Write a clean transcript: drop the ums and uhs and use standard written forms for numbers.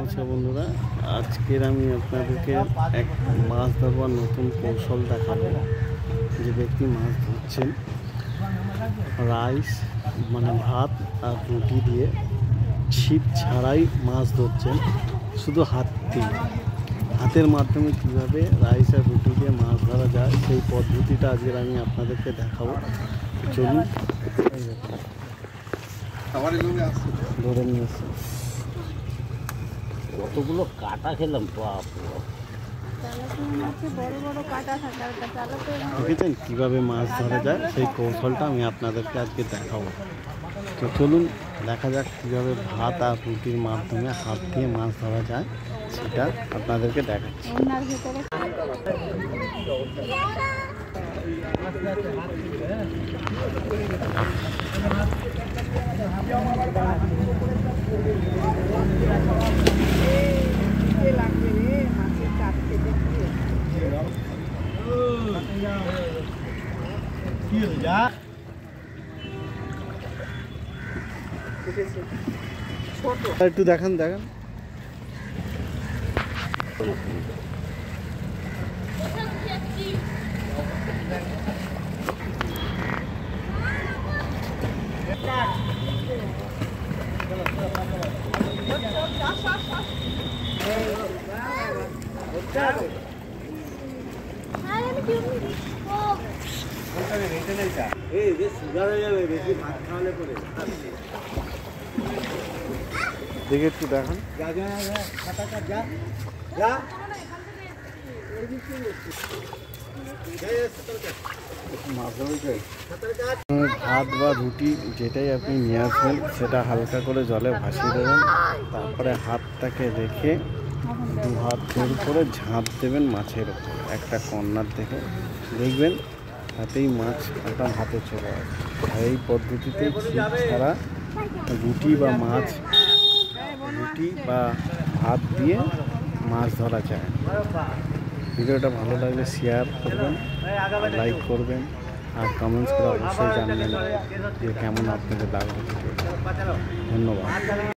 নমস্কার বন্ধুরা, আজকের আমি আপনাদেরকে এক মাছ ধরবার নতুন কৌশল দেখাবো। যে ব্যক্তি মাছ ধরছেন রাইস মানে ভাত আর রুটি দিয়ে ছিপ ছাড়াই মাছ ধরছেন, শুধু হাতের মাধ্যমে কীভাবে রাইস আর রুটি দিয়ে মাছ ধরা যায় সেই পদ্ধতিটা আজকের আমি আপনাদেরকে দেখাবো। চলুন ধরে নিয়ে আসছি। কতগুলো কাটা খেলাম, দেখেছেন কীভাবে মাছ ধরা যায় সেই কৌশলটা আমি আপনাদেরকে আজকে দেখাবো। তো চলুন দেখা যাক কীভাবে ভাত আর রুটির মাধ্যমে হাত দিয়ে মাছ ধরা যায়, সেটা আপনাদেরকে দেখাচ্ছি। একটু দেখান দেখে একটু দেখান। ভাত বা রুটি যেটাই আপনি নিয়ে আসবেন সেটা হালকা করে জলে ভাসিয়ে দেবেন, তারপরে হাতটাকে রেখে দু হাত বের করে ঝাঁপ দেবেন মাছের ওপর একটা কর্নার থেকে, দেখবেন হাতেই মাছ আপনার হাতে চলে আসবে। আর এই পদ্ধতিতে ছিপ ছাড়া রুটি বা ভাত দিয়ে মাছ ধরা যায়। ভিডিওটা ভালো লাগলে শেয়ার করবেন, লাইক করবেন আর কমেন্টস করে অবশ্যই জানাবেন যে কেমন আপনাদের লাগবে। ধন্যবাদ।